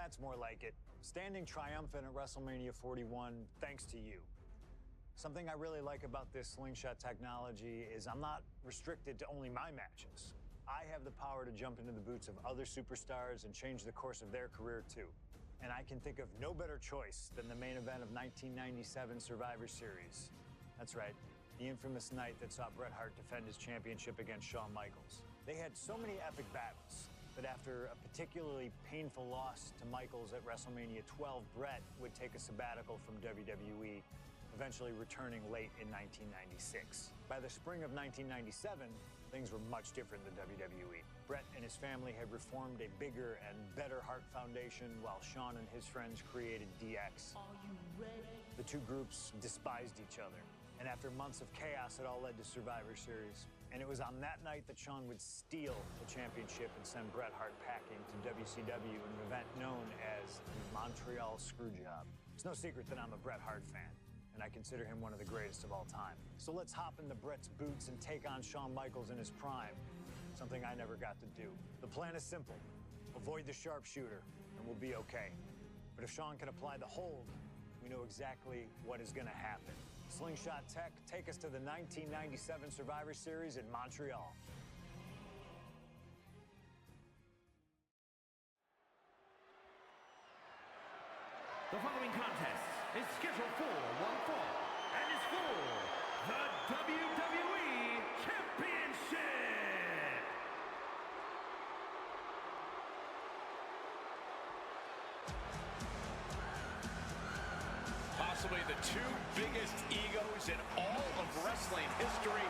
That's more like it. Standing triumphant at WrestleMania 41 thanks to you. Something I really like about this slingshot technology is I'm not restricted to only my matches. I have the power to jump into the boots of other superstars and change the course of their career too. And I can think of no better choice than the main event of 1997 Survivor Series. That's right, the infamous night that saw Bret Hart defend his championship against Shawn Michaels. They had so many epic battles that after a particularly painful loss to Michaels at WrestleMania 12, Bret would take a sabbatical from WWE, eventually returning late in 1996. By the spring of 1997, things were much different than WWE. Bret and his family had reformed a bigger and better Hart Foundation, while Shawn and his friends created DX. Are you ready? The two groups despised each other, and after months of chaos, it all led to Survivor Series. And it was on that night that Shawn would steal the championship and send Bret Hart packing to WCW in an event known as the Montreal Screwjob. It's no secret that I'm a Bret Hart fan, and I consider him one of the greatest of all time. So let's hop into Bret's boots and take on Shawn Michaels in his prime, something I never got to do. The plan is simple. Avoid the sharpshooter, and we'll be okay. But if Shawn can apply the hold, we know exactly what is gonna happen. Slingshot Tech, take us to the 1997 Survivor Series in Montreal. The following contest is scheduled for one fall and is for the WWE Championship. Possibly the two biggest egos in all of wrestling history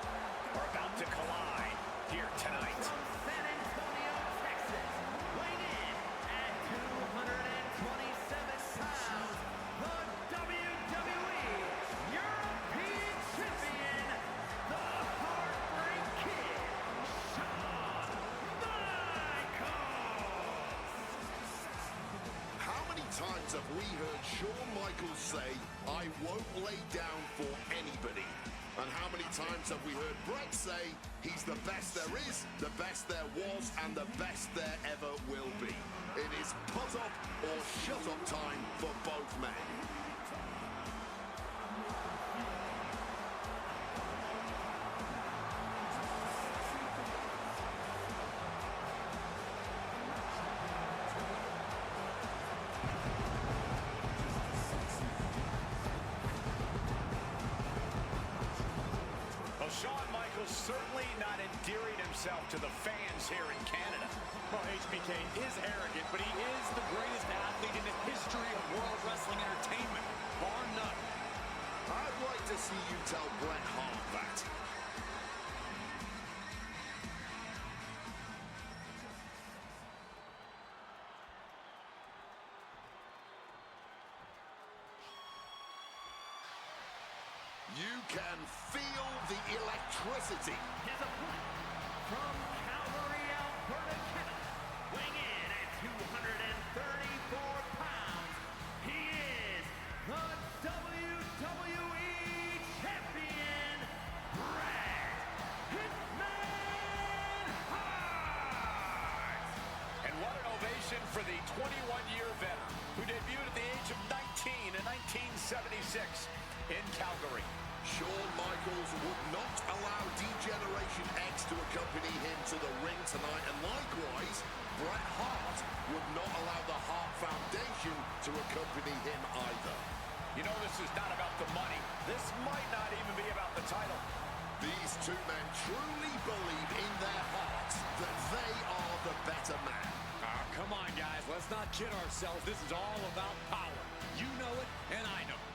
are about to collide here tonight. From San Antonio, Texas, weighing in at 227 pounds, the WWE European Champion, the Heartbreak Kid, Shawn Michaels. How many times have we heard Shawn Michaels say, "I won't lay down for anybody"? And how many times have we heard Bret say, he's the best there is, the best there was, and the best there ever will be? It is put up or shut up time for both men. Shawn Michaels certainly not endearing himself to the fans here in Canada. Well, HBK is arrogant, but he is the greatest athlete in the history of world wrestling entertainment, bar none. I'd like to see you tell Bret Hart that. You can feel the electricity. His opponent from Calgary, Alberta, Canada, weighing in at 234 pounds, he is the WWE Champion, Bret Hitman Hart! And what an ovation for the 21-year veteran who debuted at the age of 19 in 1976 in Calgary. Shawn Michaels would not allow D-Generation X to accompany him to the ring tonight, and likewise, Bret Hart would not allow the Hart Foundation to accompany him either. You know, this is not about the money. This might not even be about the title. These two men truly believe in their hearts that they are the better man. Come on, guys. Let's not kid ourselves. This is all about power. You know it, and I know it.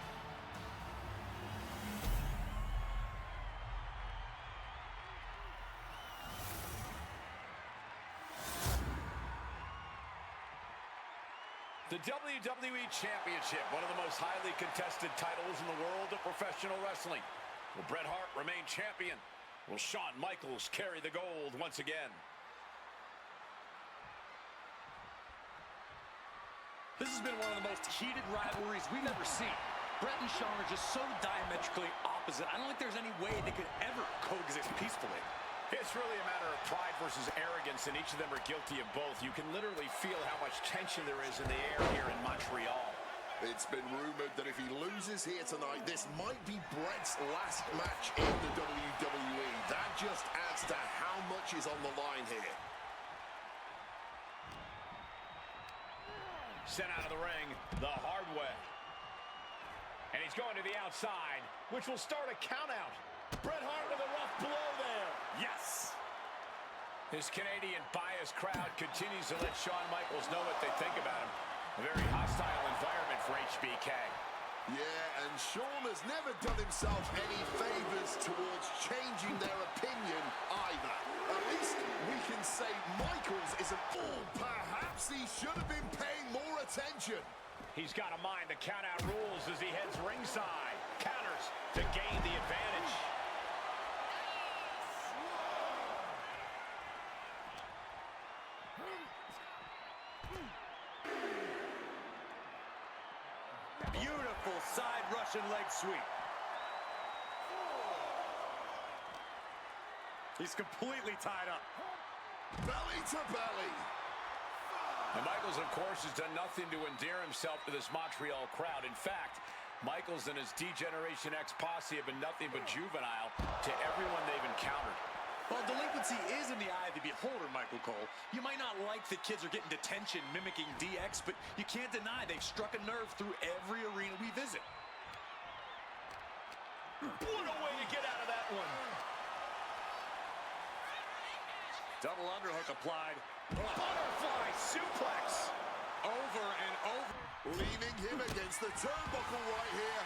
The WWE Championship, one of the most highly contested titles in the world of professional wrestling. Will Bret Hart remain champion? Will Shawn Michaels carry the gold once again? This has been one of the most heated rivalries we've ever seen. Bret and Shawn are just so diametrically opposite. I don't think there's any way they could ever coexist peacefully. It's really a matter of pride versus arrogance, and each of them are guilty of both. You can literally feel how much tension there is in the air here in Montreal. It's been rumored that if he loses here tonight, this might be Brett's last match in the WWE. That just adds to how much is on the line here. Sent out of the ring the hard way. And he's going to the outside, which will start a count out. Bret Hart with a rough blow there. Yes! This Canadian biased crowd continues to let Shawn Michaels know what they think about him. A very hostile environment for HBK. Yeah, and Shawn has never done himself any favors towards changing their opinion either. At least we can say Michaels is an fool. Perhaps he should have been paying more attention. He's got to mind the count-out rules as he heads ringside. Counters to gain the advantage. Beautiful side Russian leg sweep. He's completely tied up. Belly to belly. And Michaels, of course, has done nothing to endear himself to this Montreal crowd. In fact, Michaels and his D-Generation X posse have been nothing but juvenile to everyone they've encountered. Well, delinquency is in the eye of the beholder, Michael Cole. You might not like the kids are getting detention mimicking DX, but you can't deny they've struck a nerve through every arena we visit. What a way to get out of that one. Double underhook applied. Butterfly suplex. Over and over. Leaning him against the turnbuckle right here.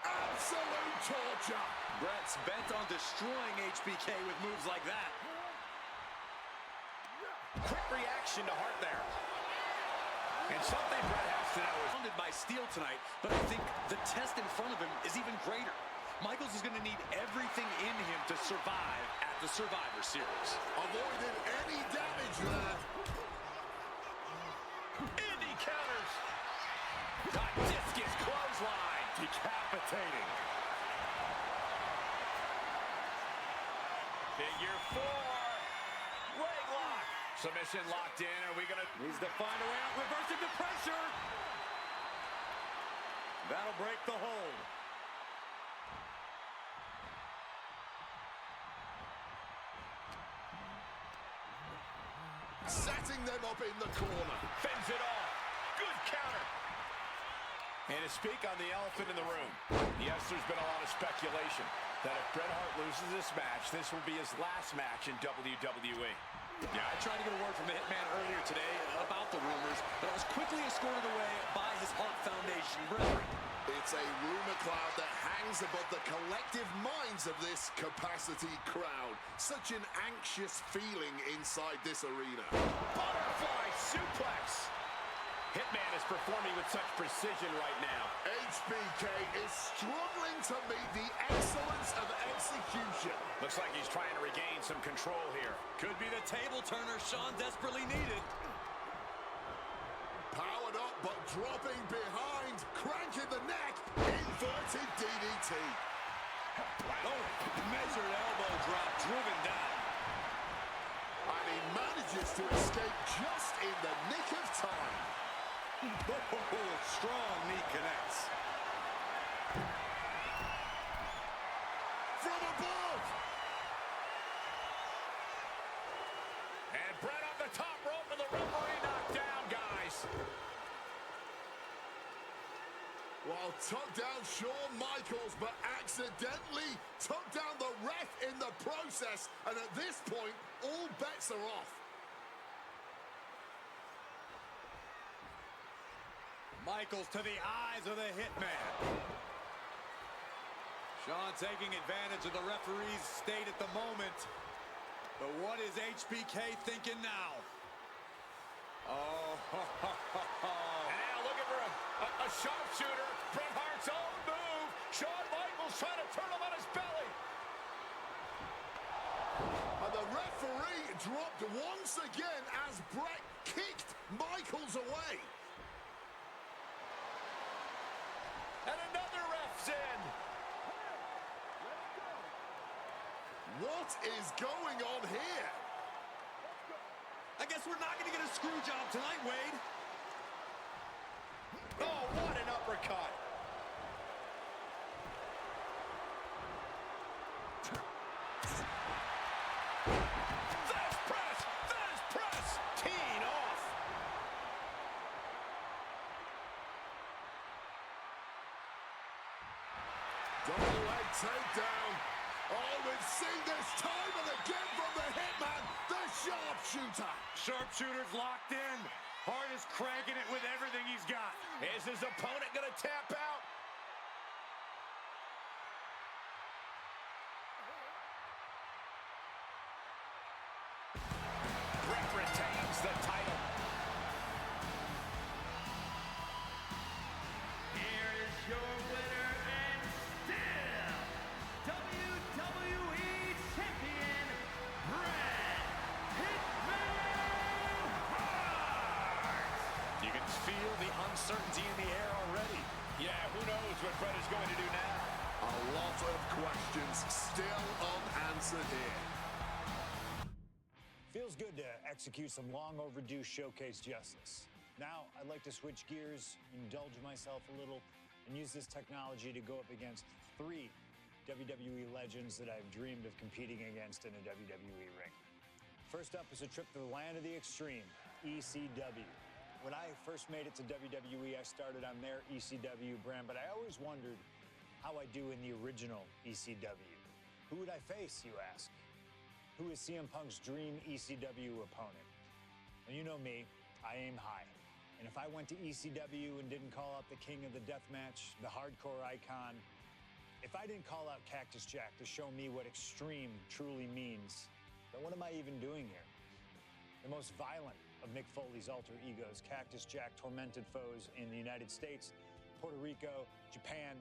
Absolute torture. Brett's bent on destroying HBK with moves like that. Quick reaction to Hart there. And something Bret has to know is Surrounded by steel tonight, but I think the test in front of him is even greater. Michaels is going to need everything in him to survive at the Survivor Series. Avoided any damage there. Indy counters. Got discus clothesline. Decapitating. Figure 4. Leg lock. Submission locked in. Are we going to... Needs to find a way out. Reversing the pressure. That'll break the hold. Setting them up in the corner. Fends it off. Good counter. And to speak on the elephant in the room, yes, there's been a lot of speculation that if Bret Hart loses this match, this will be his last match in WWE. Yeah, I tried to get a word from the Hitman earlier today about the rumors, but it was quickly escorted away by his Hart Foundation brethren. It's a rumor cloud that hangs above the collective minds of this capacity crowd. Such an anxious feeling inside this arena. Butterfly suplex. Hitman is performing with such precision right now. HBK is struggling to meet the excellence of execution. Looks like he's trying to regain some control here. Could be the table turner Shawn desperately needed. Powered up, but dropping behind. Cranking the neck. Inverted DDT. Oh, measured elbow drop, driven down. And he manages to escape just in the nick of time. Oh, strong knee connects. From above. And Bret on the top rope and the referee knocked down, guys. Well, tucked down Shawn Michaels, but accidentally tucked down the ref in the process. And at this point, all bets are off. Michaels to the eyes of the Hitman. Shawn taking advantage of the referee's state at the moment. But what is HBK thinking now? Oh, And now looking for a sharpshooter. Bret Hart's own move. Shawn Michaels trying to turn him on his belly. And the The referee dropped once again as Bret kicked Micheals away. And another ref's in. What is going on here? I guess we're not going to get a screw job tonight, Wade. Oh, what an uppercut. Fast press, teeing off. Double leg takedown. Oh, we've seen this time and again from the hitman, the sharpshooter. Sharpshooter's locked in. Hart is cranking it with everything he's got. Is his opponent going to tap out? Bret retains the title. Here is your winner and still WWE Champion, Bret Hitman Hart! You can feel the uncertainty in the air already. Yeah, who knows what Bret is going to do now? A lot of questions still unanswered here. Feels good to execute some long overdue showcase justice. Now, I'd like to switch gears, indulge myself a little, and use this technology to go up against 3 WWE legends that I've dreamed of competing against in a WWE ring. First up is a trip to the land of the extreme, ECW. When I first made it to WWE, I started on their ECW brand, but I always wondered how I do in the original ECW. Who would I face, you ask? Who is CM Punk's dream ECW opponent? And you know me, I aim high. And if I went to ECW and didn't call out the king of the deathmatch, the hardcore icon, if I didn't call out Cactus Jack to show me what extreme truly means, then what am I even doing here? The most violent of Mick Foley's alter egos, Cactus Jack tormented foes in the United States, Puerto Rico, Japan,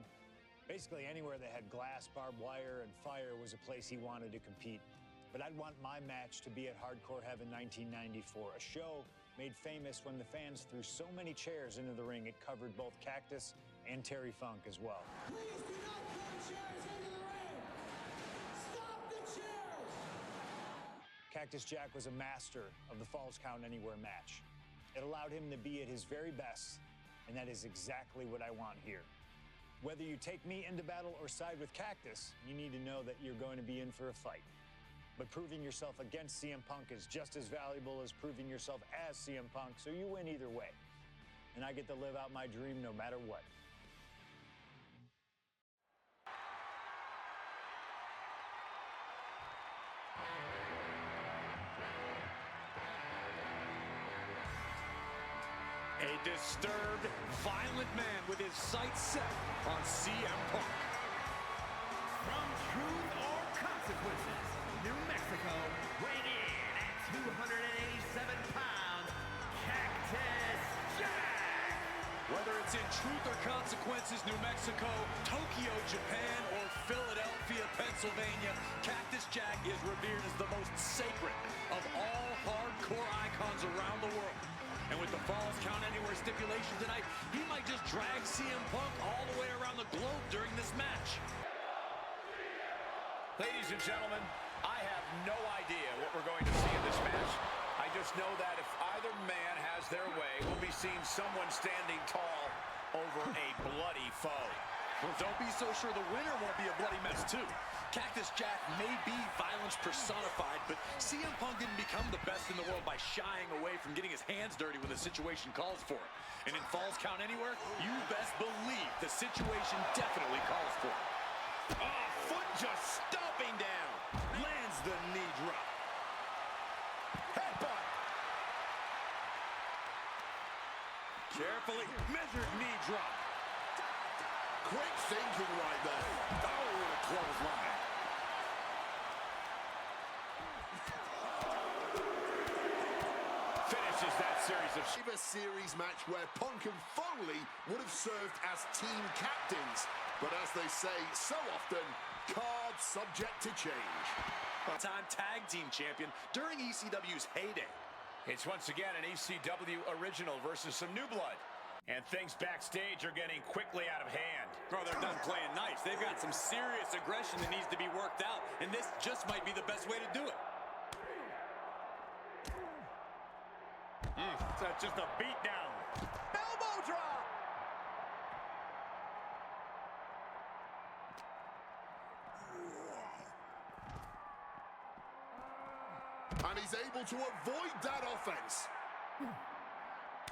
basically anywhere that had glass, barbed wire, and fire was a place he wanted to compete. But I'd want my match to be at Hardcore Heaven 1994, a show made famous when the fans threw so many chairs into the ring it covered both Cactus and Terry Funk as well. Please do not throw chairs into the ring! Stop the chairs! Cactus Jack was a master of the Falls Count Anywhere match. It allowed him to be at his very best, and that is exactly what I want here. Whether you take me into battle or side with Cactus, you need to know that you're going to be in for a fight. But proving yourself against CM Punk is just as valuable as proving yourself as CM Punk, so you win either way. And I get to live out my dream no matter what. A disturbed, violent man with his sights set on CM Punk. From Truth or Consequences, New Mexico, weighing in at 287 pounds, Cactus Jack! Whether it's in Truth or Consequences, New Mexico, Tokyo, Japan, or Philadelphia, Pennsylvania, Cactus Jack is revered as the most sacred of all hardcore icons around the world. And with the Falls Count Anywhere stipulation tonight, he might just drag CM Punk all the way around the globe during this match. Ladies and gentlemen, I have no idea what we're going to see in this match. I just know that if either man has their way, we'll be seeing someone standing tall over a bloody foe. Well, don't be so sure the winner won't be a bloody mess, too. Cactus Jack may be violence personified, but CM Punk didn't become the best in the world by shying away from getting his hands dirty when the situation calls for it. And in Falls Count Anywhere, you best believe the situation definitely calls for it. Oh, foot just stomping down. Lands the knee drop. Headbutt. Carefully measured knee drop. Quick thinking right there. Oh, what a clothesline. finishes that series of... A series match where Punk and Foley would have served as team captains. But as they say so often, cards subject to change. Time tag team champion during ECW's heyday. It's once again an ECW original versus some new blood. And things backstage are getting quickly out of hand. Oh, they're done playing nice. They've got some serious aggression that needs to be worked out, and this just might be the best way to do it. That's just a beatdown. Elbow drop! And he's able to avoid that offense.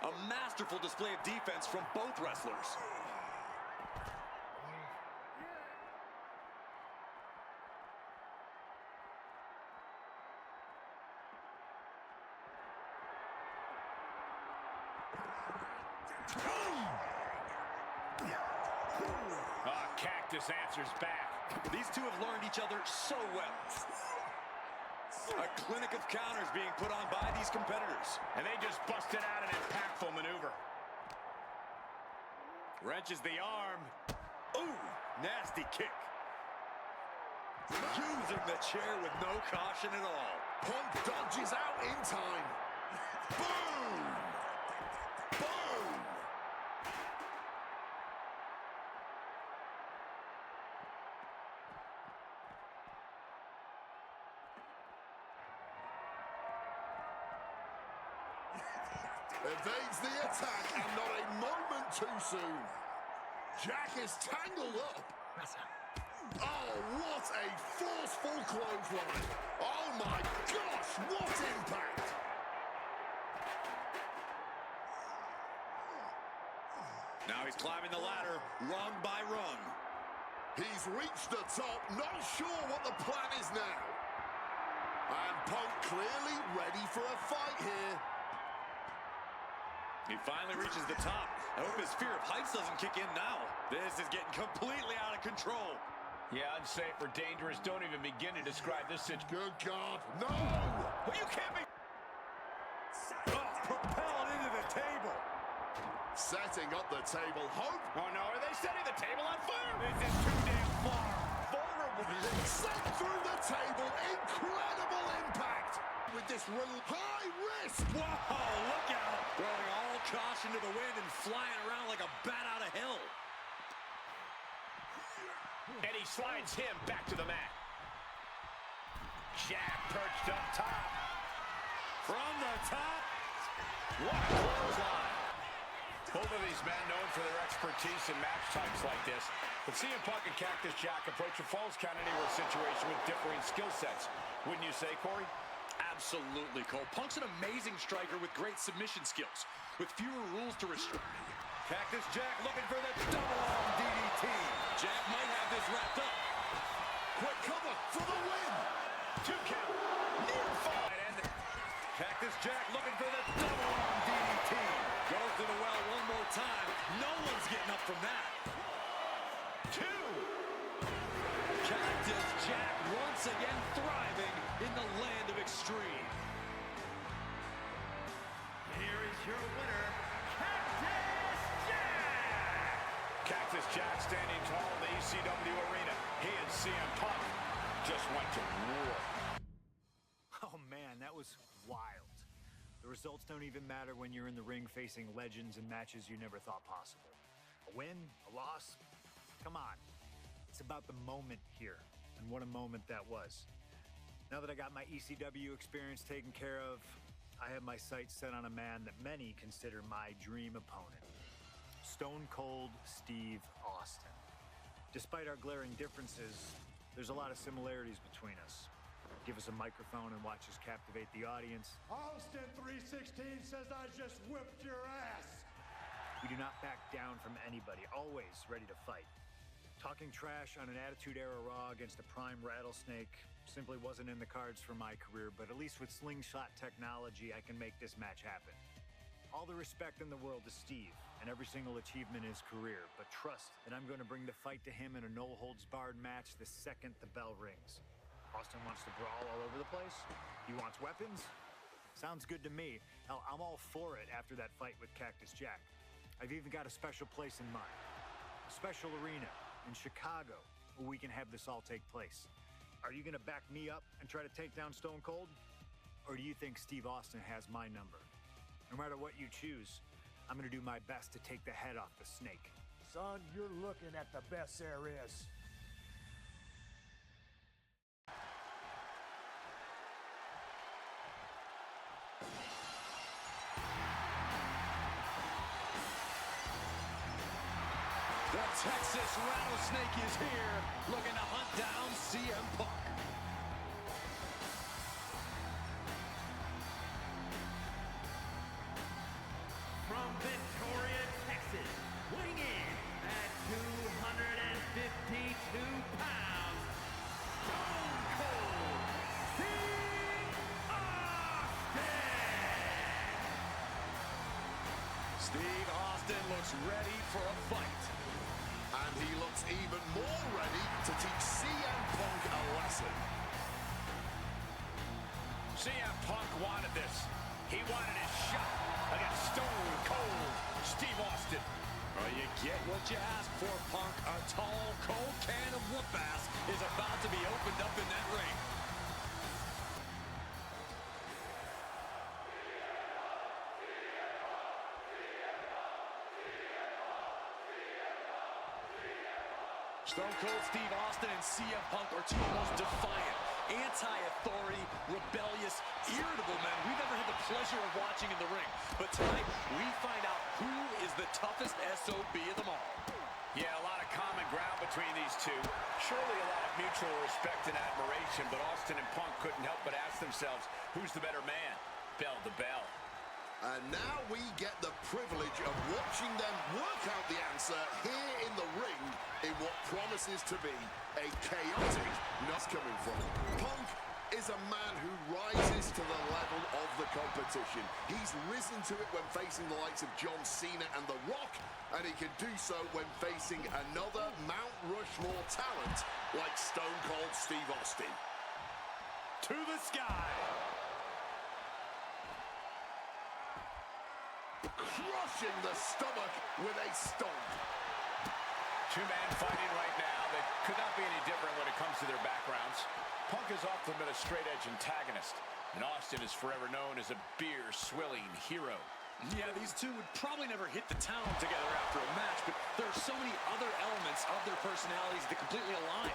A masterful display of defense from both wrestlers. Cactus answers back. These two have learned each other so well. A clinic of counters being put on by these competitors. And they just busted out an impactful maneuver. Wrenches the arm. Ooh, nasty kick. Using the chair with no caution at all. Punk dodges out in time. Boom! Boom! Evades the attack, and not a moment too soon. Jack is tangled up. Oh, what a forceful clothesline. Oh my gosh, what impact. Now he's climbing the ladder, rung by rung. He's reached the top, not sure what the plan is now. And Punk clearly ready for a fight here. He finally reaches the top. I hope his fear of heights doesn't kick in now. This is getting completely out of control. Yeah, unsafe or dangerous. Don't even begin to describe this situation. Good God, no! Well, you can't be... Propelled into the table. Setting up the table, hope. Oh no, are they setting the table on fire? This is too damn far. Vulnerable. Sent through the table, incredible impact. With this high risk. Whoa, look out. Throwing all caution to the wind and flying around like a bat out of hell. And he slides him back to the mat. Jab perched up top. From the top. What a clothesline. Both of these men known for their expertise in match types like this. But CM Punk and Cactus Jack approach a Falls Count Anywhere situation with differing skill sets. Wouldn't you say, Corey? Absolutely, Cole. Punk's an amazing striker with great submission skills, with fewer rules to restrict. Cactus Jack looking for the double arm DDT. Jack might have this wrapped up. Quick cover for the win. 2 count. Near fall. Cactus Jack looking for the double arm DDT. Goes to the well one more time. No one's getting up from that. 2. Cactus Jack once again thriving in the land of extreme. Here is your winner, Cactus Jack! Cactus Jack standing tall in the ECW arena. He and CM Punk just went to war. Oh man, that was wild. The results don't even matter when you're in the ring facing legends in matches you never thought possible. A win, a loss, come on. It's about the moment here, and what a moment that was. Now that I got my ECW experience taken care of, I have my sights set on a man that many consider my dream opponent. Stone Cold Steve Austin. Despite our glaring differences, there's a lot of similarities between us. Give us a microphone and watch us captivate the audience. Austin 316 says I just whipped your ass. We do not back down from anybody, always ready to fight. Talking trash on an Attitude Era Raw against a prime rattlesnake simply wasn't in the cards for my career, but at least with slingshot technology, I can make this match happen. All the respect in the world to Steve and every single achievement in his career, but trust that I'm going to bring the fight to him in a no-holds-barred match the second the bell rings. Austin wants to brawl all over the place. He wants weapons. Sounds good to me. Hell, I'm all for it after that fight with Cactus Jack. I've even got a special place in mind. A special arena in Chicago where we can have this all take place. Are you gonna back me up and try to take down Stone Cold? Or do you think Steve Austin has my number? No matter what you choose, I'm gonna do my best to take the head off the snake. Son, you're looking at the best there is. The Texas Rattlesnake is here, looking to hunt down CM Punk. From Victoria, Texas, weighing in at 252 pounds, Stone Cold Steve Austin! Steve Austin looks ready for a fight. And he looks even more ready to teach CM Punk a lesson. CM Punk wanted this. He wanted his shot against Stone Cold Steve Austin. Well, you get what you ask for, Punk. A tall, cold can of whoop ass is about to be opened up in that ring. Stone Cold Steve Austin and CM Punk are two of the most defiant, anti-authority, rebellious, irritable men we've ever had the pleasure of watching in the ring. But tonight, we find out who is the toughest SOB of them all. Yeah, a lot of common ground between these two. Surely a lot of mutual respect and admiration, but Austin and Punk couldn't help but ask themselves, who's the better man, bell to bell? And now we get the privilege of watching them work out the answer here in the ring in what promises to be a chaotic not coming from. Punk is a man who rises to the level of the competition. He's risen to it when facing the likes of John Cena and The Rock, and he can do so when facing another Mount Rushmore talent like Stone Cold Steve Austin. To the sky. Crushing the stomach with a stomp. Two men fighting right now that could not be any different when it comes to their backgrounds. Punk has often been a straight-edge antagonist, and Austin is forever known as a beer-swilling hero. Yeah, these two would probably never hit the town together after a match, but there are so many other elements of their personalities that completely align.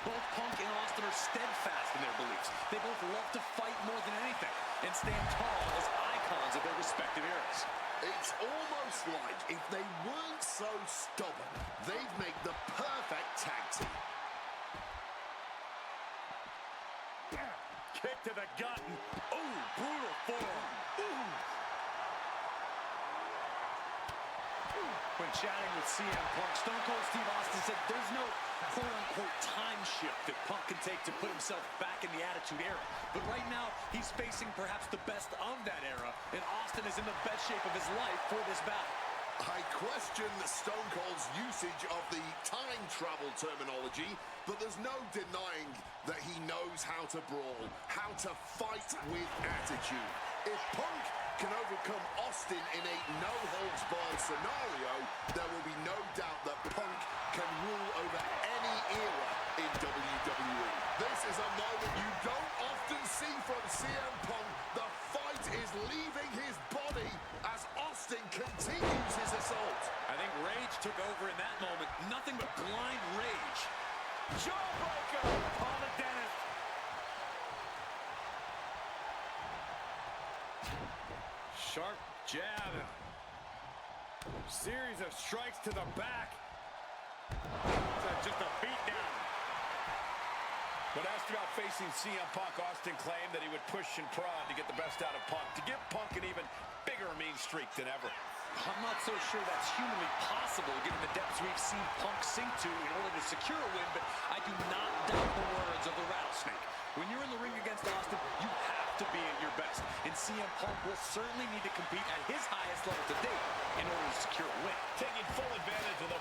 Both Punk and Austin are steadfast in their beliefs. They both love to fight more than anything and stand tall as icons of their respective eras. It's almost like if they weren't so stubborn, they'd make the perfect tag team. Kick to the gut. Ooh, brutal forearm. Ooh. When chatting with CM Punk, Stone Cold Steve Austin said there's no quote-unquote time shift that Punk can take to put himself back in the Attitude Era. But right now, he's facing perhaps the best of that era, and Austin is in the best shape of his life for this battle. I question Stone Cold's usage of the time travel terminology, but there's no denying that he knows how to brawl, how to fight with attitude. If Punk can overcome Austin in a no-holds-barred scenario, there will be no doubt that Punk can rule over any era in WWE. This is a moment you don't often see from CM Punk. The fight is leaving his body as Austin continues his assault. I think rage took over in that moment. Nothing but blind rage. Jawbreaker on the dentist. Sharp jab. Series of strikes to the back. Just a beatdown. When asked about facing CM Punk, Austin claimed that he would push and prod to get the best out of Punk, to give Punk an even bigger mean streak than ever. I'm not so sure that's humanly possible given the depths we've seen Punk sink to in order to secure a win, but I do not doubt the words of the Rattlesnake. When you're in the ring against Austin, you have to be at your best, and CM Punk will certainly need to compete at his highest level to date in order to secure a win. Taking full advantage of the...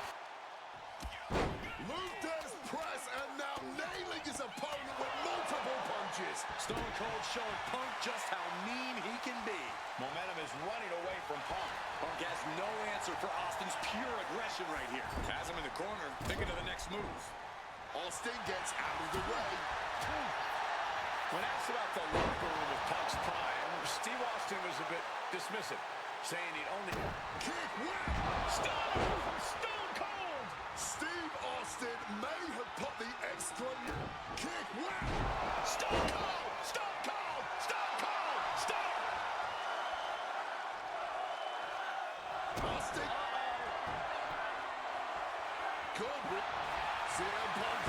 Luther's press, and now nailing his opponent with multiple punches. punches. Stone Cold showing Punk just how mean he can be. Momentum is running away from Punk. Punk has no answer for Austin's pure aggression right here. Has him in the corner, thinking of the next move. Austin gets out of the way. When asked about the locker room of Punk's prime, Steve Austin was a bit dismissive, saying he'd only... Kick, whap! Stone Cold! Steve Austin may have put the extra kick, whap! Stone Cold! Stone Cold! Stone Cold! Stone! Austin. Good. CM Punk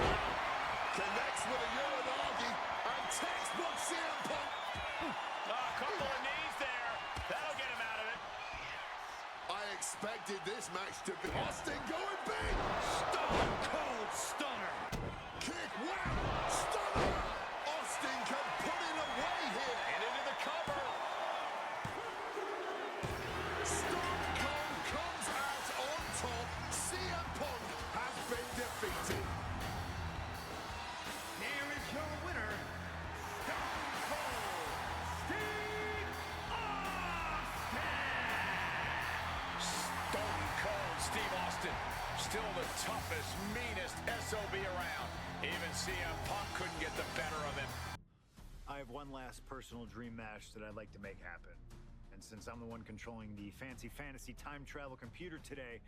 connects with a Uranagi and textbook CM Punk. A couple of knees there. That'll get him out of it. I expected this match to be Austin going big. Stone Cold Stunner. Kick, whap, stunner. Austin can put it away here. And into the cover. Stone Cold comes out on top. CM Punk has been defeated. Here is your winner, Stone Cold Steve Austin! Stone Cold Steve Austin. Still the toughest, meanest SOB around. Even CM Punk couldn't get the better of him. I have one last personal dream match that I'd like to make happen. And since I'm the one controlling the fantasy time travel computer today,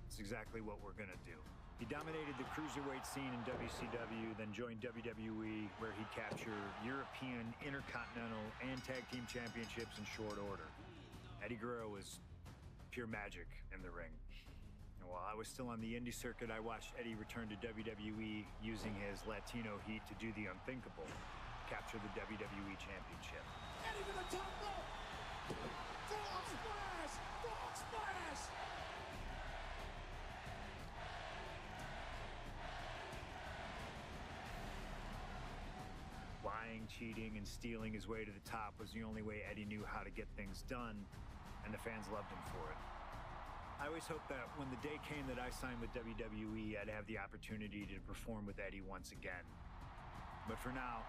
it's exactly what we're gonna do. He dominated the cruiserweight scene in WCW, then joined WWE, where he captured European, Intercontinental, and Tag Team Championships in short order. Eddie Guerrero was pure magic in the ring. And while I was still on the indie circuit, I watched Eddie return to WWE using his Latino heat to do the unthinkable, capture the WWE Championship. Eddie to the top rope. Frog splash! Frog splash! Lying, cheating, and stealing his way to the top was the only way Eddie knew how to get things done, and the fans loved him for it. I always hoped that when the day came that I signed with WWE, I'd have the opportunity to perform with Eddie once again. But for now,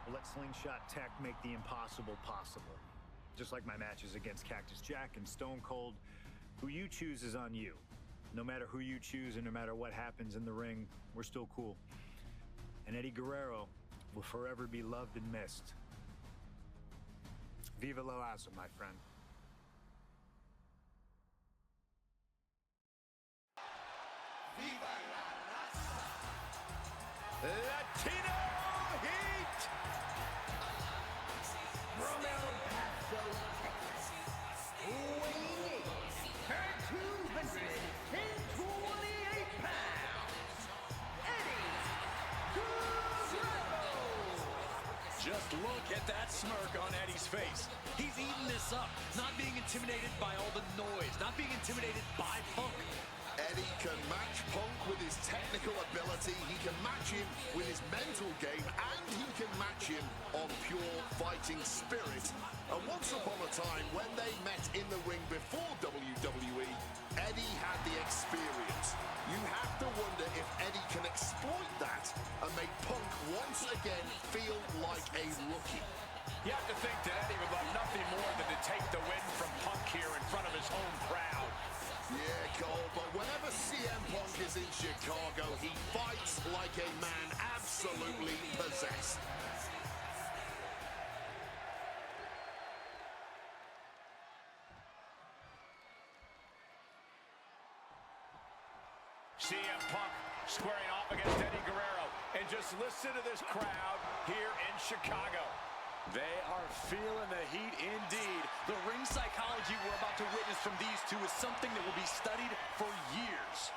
we'll let Slingshot Tech make the impossible possible. Just like my matches against Cactus Jack and Stone Cold, who you choose is on you. No matter who you choose and no matter what happens in the ring, we're still cool. And Eddie Guerrero will forever be loved and missed. Viva la raza, my friend. Latino Heat! From El Paso, Texas, weighing at 228 pounds, Eddie Guerrero! Just look at that smirk on Eddie's face. He's eating this up, not being intimidated by all the noise, not being intimidated by Punk. Eddie can match Punk with his technical ability, he can match him with his mental game, and he can match him on pure fighting spirit. And once upon a time, when they met in the ring before WWE, Eddie had the experience. You have to wonder if Eddie can exploit that and make Punk once again feel like a rookie. You have to think that Eddie would love nothing more than to take the win from Punk here in front of his home crowd. Yeah, Cole, but whenever CM Punk is in Chicago, he fights like a man absolutely possessed. CM Punk squaring off against Eddie Guerrero. And just listen to this crowd here in Chicago. They are feeling the heat indeed. The ring psychology we're about to witness from these two is something that will be studied for years.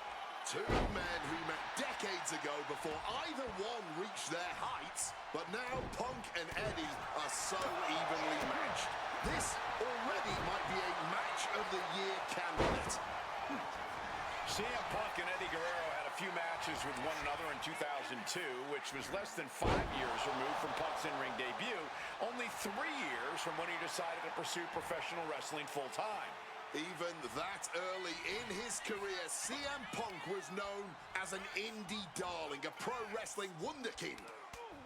Two men who met decades ago before either one reached their heights, but now Punk and Eddie are so evenly matched. This already might be a match of the year candidate. CM Punk and Eddie Guerrero had a few matches with one another in 2002, which was less than 5 years removed from Punk's in-ring debut, only 3 years from when he decided to pursue professional wrestling full-time. Even that early in his career, CM Punk was known as an indie darling, a pro wrestling wunderkind.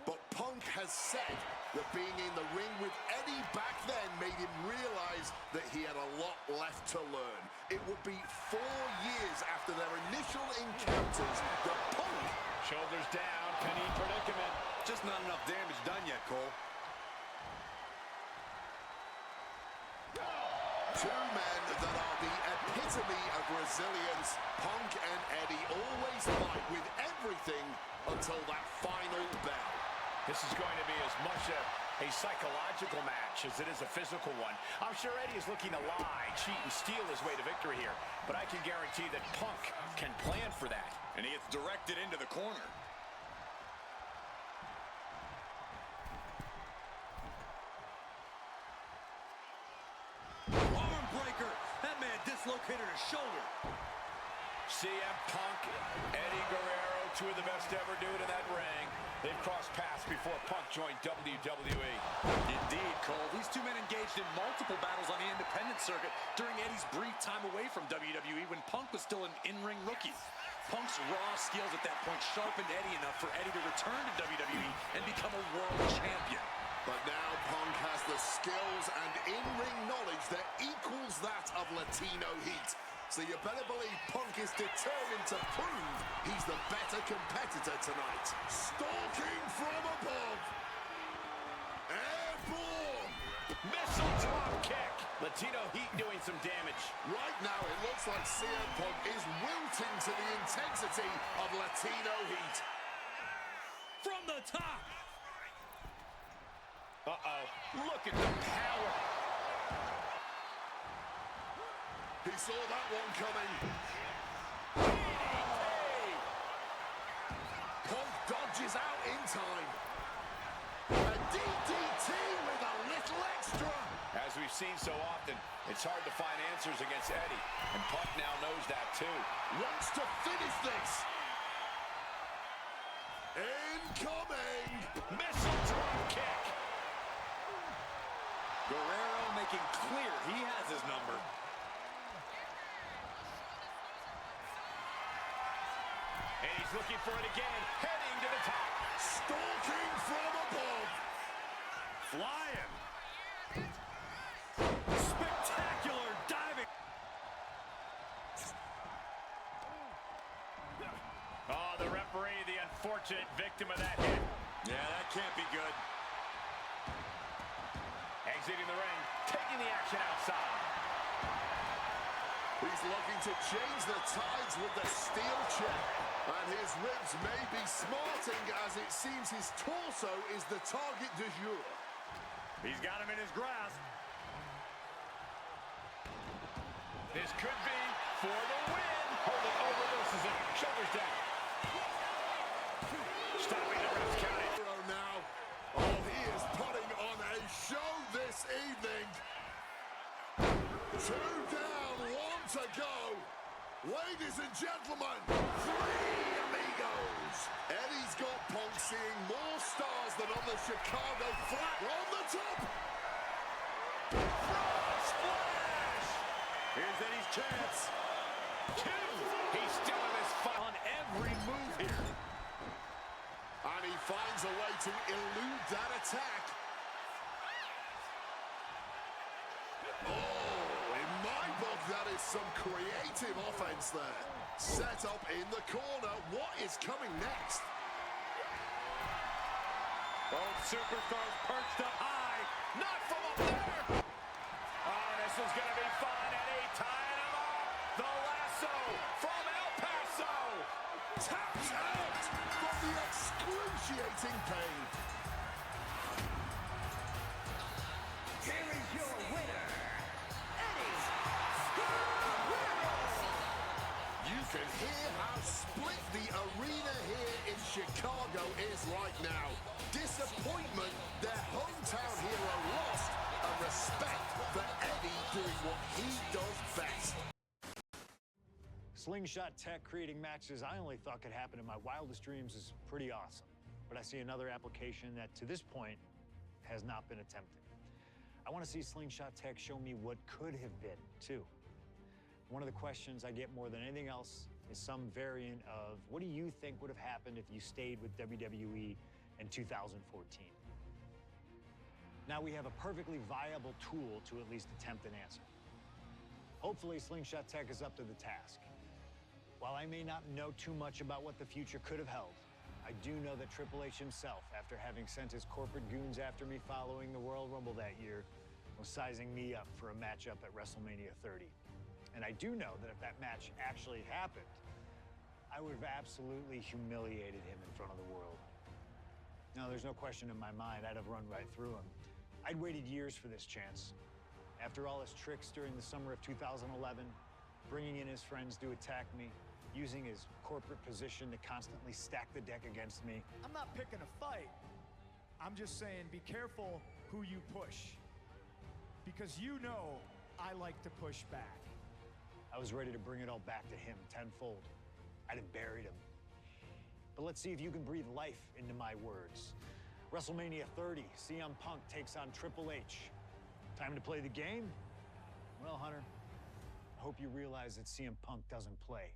But Punk has said that being in the ring with Eddie back then made him realize that he had a lot left to learn. It would be 4 years after their initial encounters that Punk... Shoulders down, pinning predicament. Just not enough damage done yet, Cole. Two men that are the epitome of resilience. Punk and Eddie always fight with everything until that final bell. This is going to be as much a psychological match as it is a physical one. I'm sure Eddie is looking to lie, cheat, and steal his way to victory here. But I can guarantee that Punk can plan for that. And he gets directed into the corner. Arm breaker. That man dislocated his shoulder. CM Punk, Eddie Guerrero, two of the best to ever do it in that ring. They've crossed paths before Punk joined WWE. Indeed, Cole. These two men engaged in multiple battles on the independent circuit during Eddie's brief time away from WWE when Punk was still an in-ring rookie. Punk's raw skills at that point sharpened Eddie enough for Eddie to return to WWE and become a world champion. But now Punk has the skills and in-ring knowledge that equals that of Latino Heat. So you better believe Punk is determined to prove he's the better competitor tonight. Stalking from above. Airborne. Missile drop kick. Latino Heat doing some damage. Right now it looks like CM Punk is wilting to the intensity of Latino Heat. From the top. Uh-oh. Look at the power. He saw that one coming. Punk dodges out in time. A DDT with a little extra. As we've seen so often, it's hard to find answers against Eddie, and Punk now knows that too. Wants to finish this. Incoming. Missile drop kick. Guerrero making clear he has his number. And he's looking for it again, heading to the top. Stalking from above. Flying. Spectacular diving. Oh, the referee, the unfortunate victim of that hit. Yeah, that can't be good. Exiting the ring, taking the action outside. He's looking to change the tides with the steel chair. And his ribs may be smarting as it seems his torso is the target du jour. He's got him in his grasp. This could be for the win. Holding overloses it. Shoulders down. Stopping the ref's counting. Now, oh, he is putting on a show this evening. 2 down, 1 to go. Ladies and gentlemen, 3 amigos. Eddie's got Punk seeing more stars than on the Chicago flat. On the top. Frog splash. Here's Eddie's chance. 2. He's still in this fight On every move here. And he finds a way to elude that attack. Oh, in my book, that is some creative offense there. Set up in the corner. What is coming next? Both superstars perched up high. Not from up there. Oh, this is going to be fun. Eddie tying him up. The lasso from El Paso. Tapped out from the excruciating pain. Here is your winner, Eddie Guerrero. You can hear how split the arena here in Chicago is right now. Disappointment, their hometown hero lost, and respect for Eddie doing what he does best. Slingshot tech creating matches I only thought could happen in my wildest dreams is pretty awesome. But I see another application that, to this point, has not been attempted. I want to see Slingshot tech show me what could have been, too. One of the questions I get more than anything else is some variant of, what do you think would have happened if you stayed with WWE in 2014. Now we have a perfectly viable tool to at least attempt an answer. Hopefully, Slingshot Tech is up to the task. While I may not know too much about what the future could have held, I do know that Triple H himself, after having sent his corporate goons after me following the Royal Rumble that year, was sizing me up for a matchup at WrestleMania 30. And I do know that if that match actually happened, I would have absolutely humiliated him in front of the world. Now, there's no question in my mind I'd have run right through him. I'd waited years for this chance. After all his tricks during the summer of 2011, bringing in his friends to attack me, using his corporate position to constantly stack the deck against me. I'm not picking a fight. I'm just saying be careful who you push. Because you know I like to push back. I was ready to bring it all back to him tenfold. I'd have buried him. But let's see if you can breathe life into my words. WrestleMania 30, CM Punk takes on Triple H. Time to play the game? Well, Hunter, I hope you realize that CM Punk doesn't play.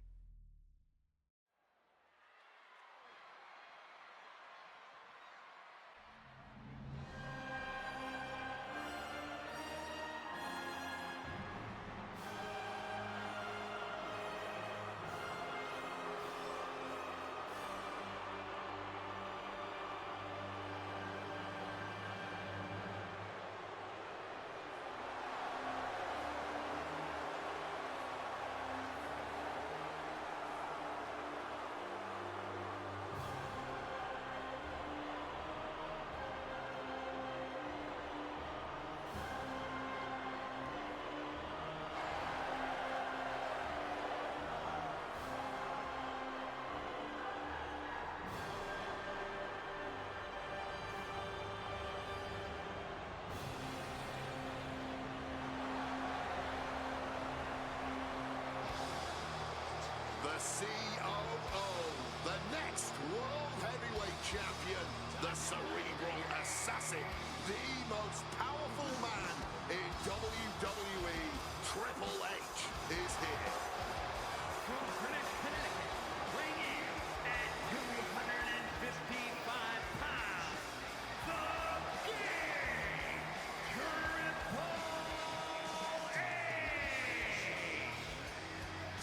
The COO, the next World Heavyweight Champion, the Cerebral Assassin, the most powerful man in WWE, Triple H, is here. From Greenwich, Connecticut, weighing in at 255 pounds, the King, Triple H!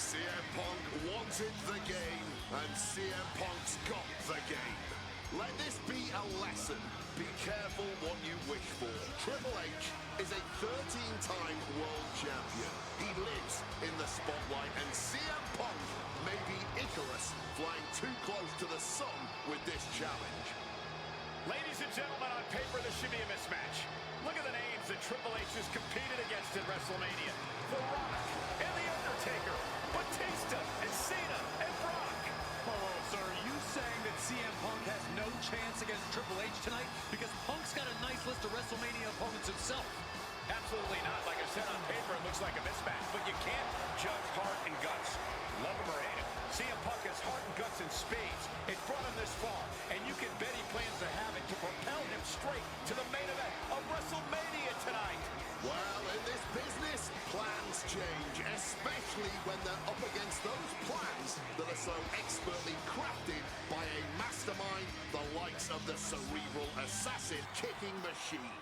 CM Punk wanted the game, and CM Punk's got the game. Let this be a lesson. Be careful what you wish for. Triple H is a 13-time world champion. He lives in the spotlight, and CM Punk may be Icarus flying too close to the sun with this challenge. Ladies and gentlemen, on paper, this should be a mismatch. Look at the names that Triple H has competed against at WrestleMania. The Rock and The Undertaker, Batista and Cena and Brock. Oh, so are you saying that CM Punk has no chance against Triple H tonight? Because Punk's got a nice list of WrestleMania opponents himself. Absolutely not. Like I said, on paper, it looks like a mismatch, but you can't judge heart and guts. Love him or hate him, CM Punk has heart and guts in spades. It brought him this far, and you can bet he plans to have it to propel him straight to the main event of WrestleMania tonight. Well, in this business, plans change, especially when they're up against those plans that are so expertly crafted by a mastermind, the likes of the Cerebral Assassin kicking machine.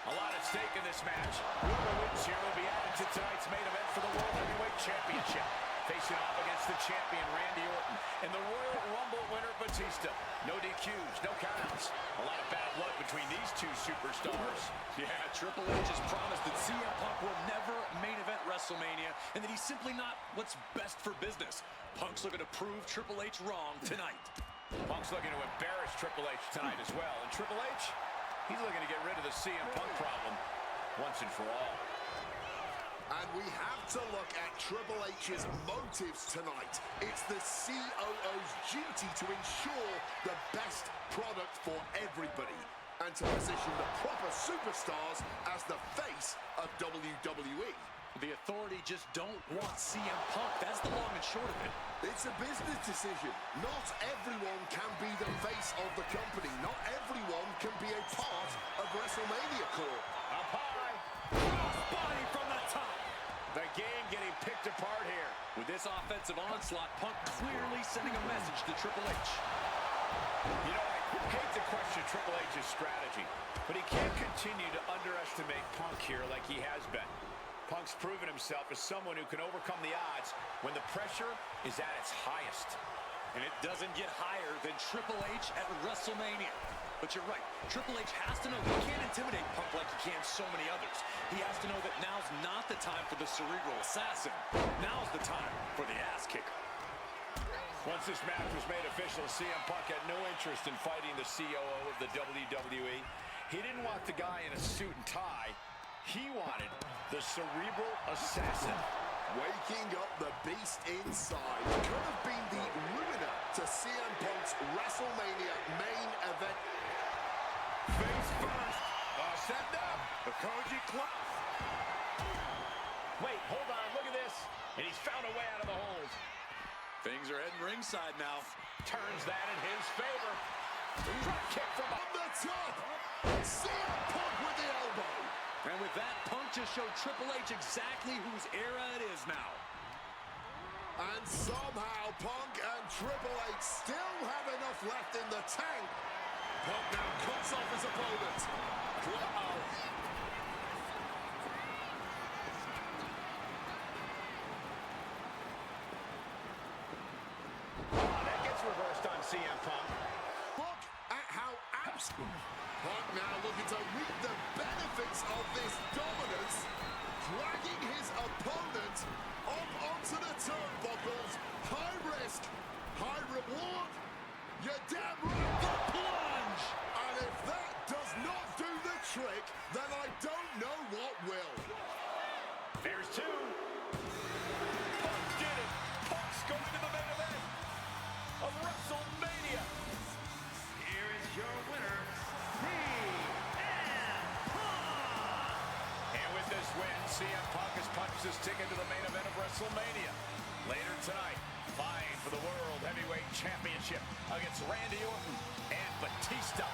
A lot at stake in this match. Whoever wins here will be added to tonight's main event for the World Heavyweight Championship. Facing off against the champion, Randy Orton, and the Royal Rumble winner, Batista. No DQs, no countouts. A lot of bad blood between these two superstars. Yeah, Triple H has promised that CM Punk will never main event WrestleMania, and that he's simply not what's best for business. Punk's looking to prove Triple H wrong tonight. Punk's looking to embarrass Triple H tonight as well. And Triple H, he's looking to get rid of the CM Punk problem once and for all. And we have to look at Triple H's motives tonight. It's the COO's duty to ensure the best product for everybody and to position the proper superstars as the face of WWE. The authority just don't want CM Punk. That's the long and short of it. It's a business decision. Not everyone can be the face of the company. Not everyone can be a part of WrestleMania Corp. Up high. Crossbody from the top. They game getting picked apart here. With this offensive onslaught, Punk clearly sending a message to Triple H. You know, I hate to question Triple H's strategy, but he can't continue to underestimate Punk here like he has been. Punk's proven himself as someone who can overcome the odds when the pressure is at its highest. And it doesn't get higher than Triple H at WrestleMania. But you're right, Triple H has to know he can't intimidate Punk like he can so many others. He has to know that now's not the time for the cerebral assassin. Now's the time for the ass kicker. Once this match was made official, CM Punk had no interest in fighting the COO of the WWE. He didn't want the guy in a suit and tie. He wanted the cerebral assassin. Waking up the beast inside could have been the ruiner to CM Punk's WrestleMania main event. Face first. Send up. The Koji Club. Wait, hold on. Look at this. And he's found a way out of the hold. Things are heading ringside now. Turns that in his favor. Drop kick from On the top. CM Punk with the elbow. And with that, Punk just showed Triple H exactly whose era it is now. And somehow Punk and Triple H still have enough left in the tank. Punk now cuts off his opponent. Uh-oh. That gets reversed on CM Punk. Look at how absent. Punk now looking to reap the benefits of this dominance, dragging his opponent up onto the turnbuckles. High risk, high reward. You're damn right, the plunge. And if that does not do the trick, then I don't know what will. There's two. Punk did it. Punk's going to the main event of WrestleMania. Here is your winner, CM Punk! And with this win, CM Punk has punched his ticket to the main event of WrestleMania. Later tonight, vying for the World Heavyweight Championship against Randy Orton and Batista.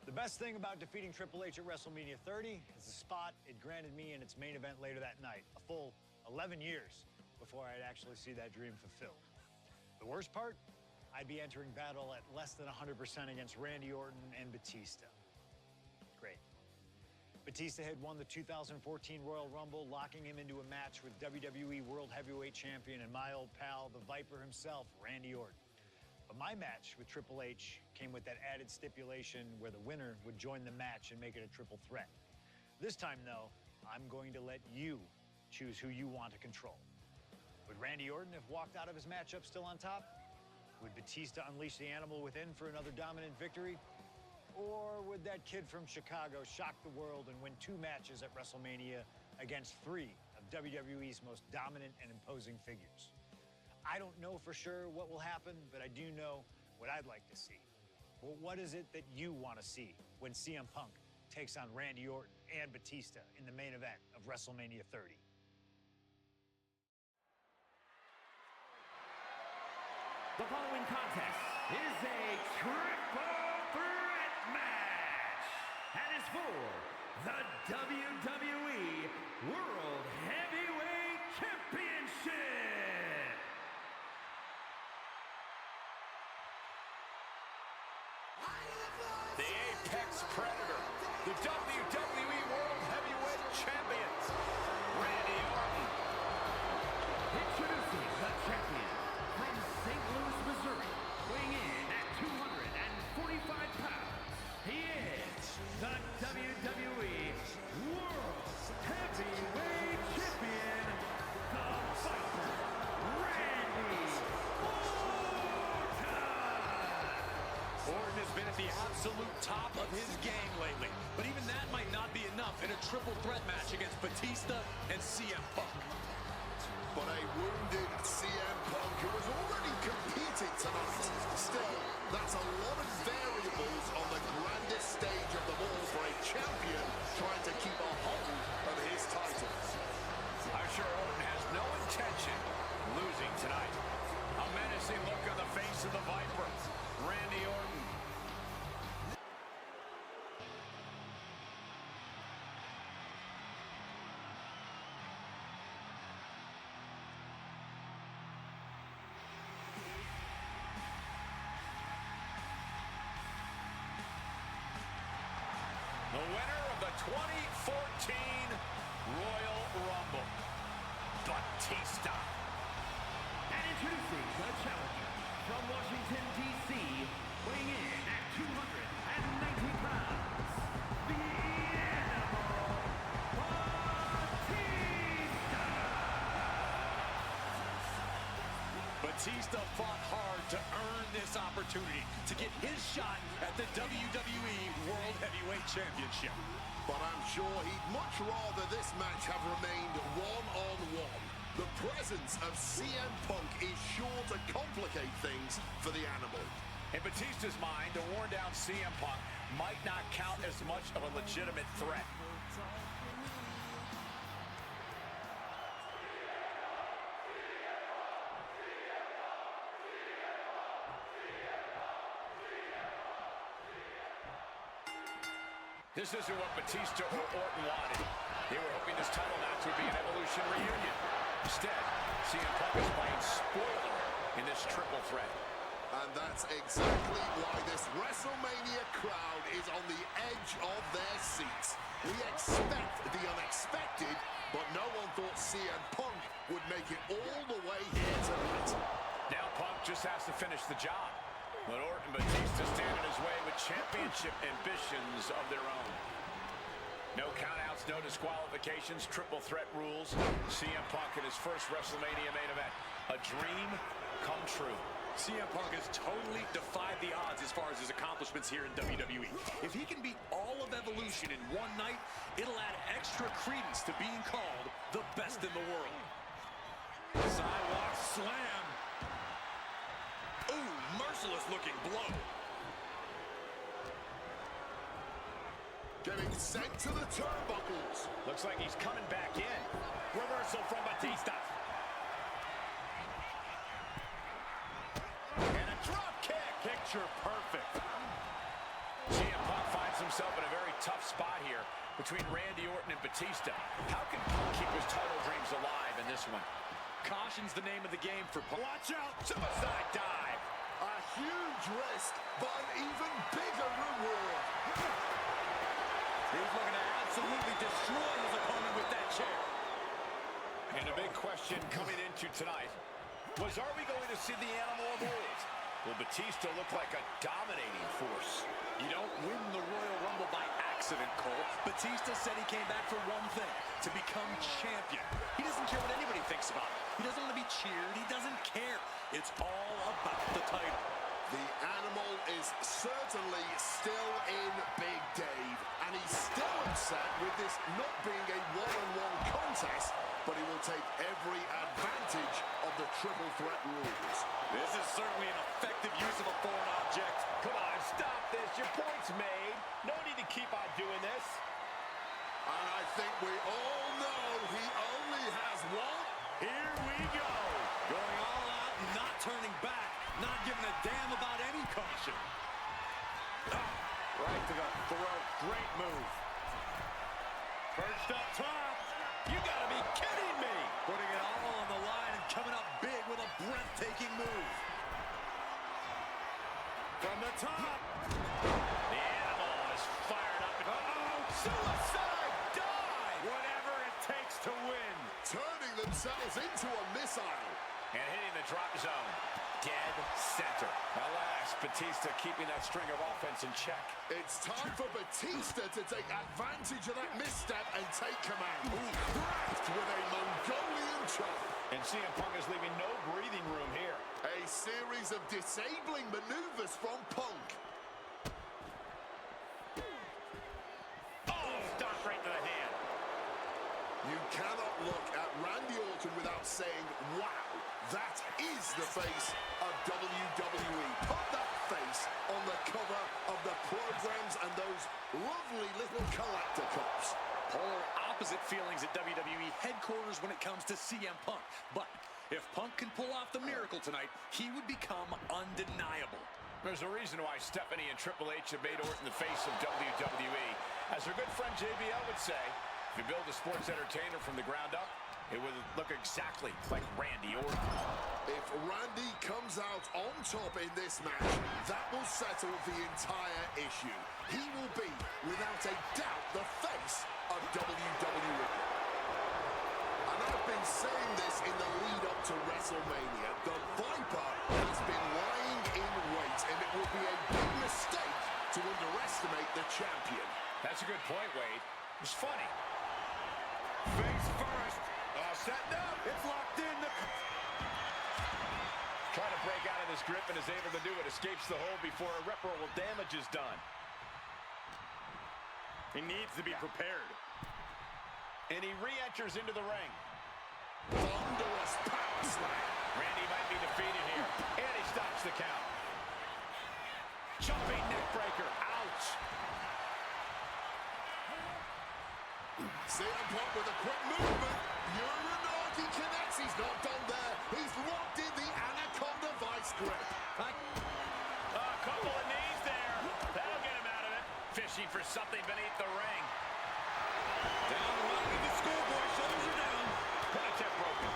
The best thing about defeating Triple H at WrestleMania 30 is the spot it granted me in its main event later that night. A full 11 years before I'd actually see that dream fulfilled. The worst part? I'd be entering battle at less than 100% against Randy Orton and Batista. Great. Batista had won the 2014 Royal Rumble, locking him into a match with WWE World Heavyweight Champion and my old pal, the Viper himself, Randy Orton. But my match with Triple H came with that added stipulation where the winner would join the match and make it a triple threat. This time, though, I'm going to let you choose who you want to control. Would Randy Orton have walked out of his matchup still on top? Would Batista unleash the animal within for another dominant victory? Or would that kid from Chicago shock the world and win 2 matches at WrestleMania against 3 of WWE's most dominant and imposing figures? I don't know for sure what will happen, but I do know what I'd like to see. Well, what is it that you want to see when CM Punk takes on Randy Orton and Batista in the main event of WrestleMania 30? The following contest is a triple threat match and is for the WWE World Heavyweight Championship. The Apex Predator, the WWE World Heavyweight Champions, Randy Orton. Introducing the champion from St. Louis, Missouri, weighing in at 245 pounds. He is the WWE World Heavyweight Champion, the Viper, Randy Orton. Orton has been at the absolute top of his game lately, but even that might not be enough in a triple threat match against Batista and CM Punk. But a wounded CM Punk who has already competed tonight. Still, that's a lot of variables on the grandest stage of them all for a champion trying to keep a hold of his titles. I'm sure Orton has no intention of losing tonight. A menacing look on the face of the Viper, Randy Orton. the winner of the 2014 Royal Rumble, Batista. And introducing the challenger from Washington, D.C., weighing in at 290 pounds, the Animal, Batista! Batista fought hard to earn this opportunity to get his shot at the WWE World Heavyweight Championship. But I'm sure he'd much rather this match have remained one-on-one. The presence of CM Punk is sure to complicate things for the Animal. In Batista's mind, the worn-down CM Punk might not count as much of a legitimate threat. This isn't what Batista or Orton wanted. They were hoping this title match would be an Evolution reunion. Instead, CM Punk is playing spoiler in this triple threat. And that's exactly why this WrestleMania crowd is on the edge of their seats. We expect the unexpected, but no one thought CM Punk would make it all the way here tonight. Now Punk just has to finish the job. But Orton and Batista stand in his way with championship ambitions of their own. No countouts, no disqualifications, triple threat rules. CM Punk in his first WrestleMania main event. A dream come true. CM Punk has totally defied the odds as far as his accomplishments here in WWE. If he can beat all of Evolution in one night, it'll add extra credence to being called the best in the world. Sidewalk slam. Ooh, merciless looking blow. Getting sent to the turnbuckles. Looks like he's coming back in. Reversal from Batista. And a drop kick. Picture perfect. CM Punk finds himself in a very tough spot here between Randy Orton and Batista. How can Punk keep his title dreams alive in this one? Caution's the name of the game for Punk. Watch out! Suicide dive! A huge risk, but an even bigger reward. He's looking to absolutely destroy his opponent with that chair. And a big question coming into tonight was, are we going to see the Animal of old? Will Batista look like a dominating force? You don't win the Royal Rumble by accident, Cole. Batista said he came back for one thing, to become champion. He doesn't care what anybody thinks about him. He doesn't want to be cheered. He doesn't care. It's all about the title. The Animal is certainly still in Big Dave, and he's still upset with this not being a one-on-one contest, but he will take every advantage of the triple threat rules. This is certainly an effective use of a foreign object. Come on, stop this. Your point's made. No need to keep on doing this. And I think we all know he only has one. Here we go. Going all out, not turning back, not giving a damn about any caution. Right to the throat. Great move. Perched up top. You gotta be kidding me. Putting it all on the line and coming up big with a breathtaking move. From the top. The Animal is fired up. Suicide dive. Whatever it takes to win. Turning themselves into a missile. And hitting the drop zone. Dead center. Alas, Batista keeping that string of offense in check. It's time for Batista to take advantage of that misstep and take command. Cracked with a Mongolian chop. And CM Punk is leaving no breathing room here. A series of disabling maneuvers from Punk. Oh, stop right to the hand. You cannot look at Randy Orton without saying, wow, that is the face of WWE. Put that face on the cover of the programs and those lovely little collector cups. Polar opposite feelings at WWE headquarters when it comes to CM Punk. But if Punk can pull off the miracle tonight, he would become undeniable. There's a reason why Stephanie and Triple H have made Orton the face of WWE. As their good friend JBL would say, if you build a sports entertainer from the ground up, It would look exactly like Randy Orton. If Randy comes out on top in this match, that will settle the entire issue. He will be, without a doubt, the face of WWE. And I've been saying this in the lead up to WrestleMania. The Viper has been lying in wait, and it would be a big mistake to underestimate the champion. That's a good point, Wade. It's funny. Face first. Setting up. It's locked in. Trying to break out of this grip and is able to do it. Escapes the hold before irreparable damage is done. He needs to be prepared. And he re-enters into the ring. Thunderous power slam. Randy might be defeated here. And he stops the count. Jumping neck breaker. Ouch. CM Punk with a quick movement. Uranagi connects. He's not done there. He's locked in the Anaconda Vice grip. A couple of knees there. That'll get him out of it. Fishing for something beneath the ring. Down the line with the schoolboy. Shoulders are down. Ponytail broken.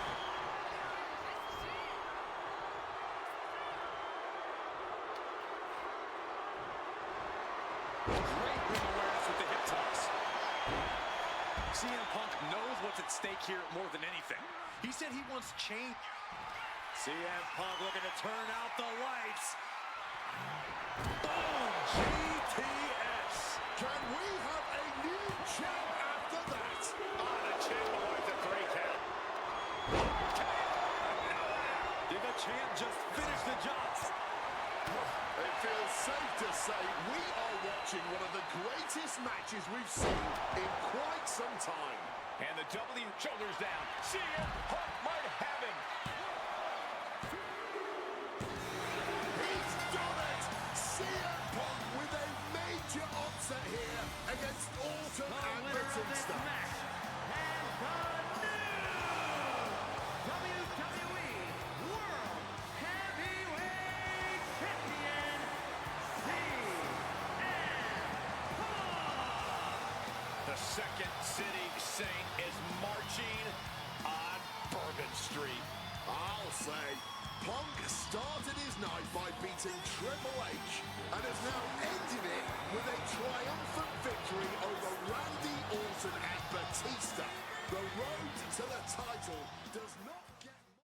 Great ring awareness with the hip toss. CM Punk knows what's at stake here more than anything. He said he wants change. CM Punk looking to turn out the lights. Boom! GTS. Can we have a new champ after that? The champ avoids a 3 count. Did the champ just finish the job? It feels safe to say we are watching one of the greatest matches we've seen in quite some time. And the W shoulders down. CM Punk might have him. He's done it! CM Punk with a major upset here against Orton and Batista. WWE World Heavyweight Champion, The Second City Saint is marching on Bourbon Street. I'll say, Punk started his night by beating Triple H and has now ended it with a triumphant victory over Randy Orton and Batista. The road to the title does not...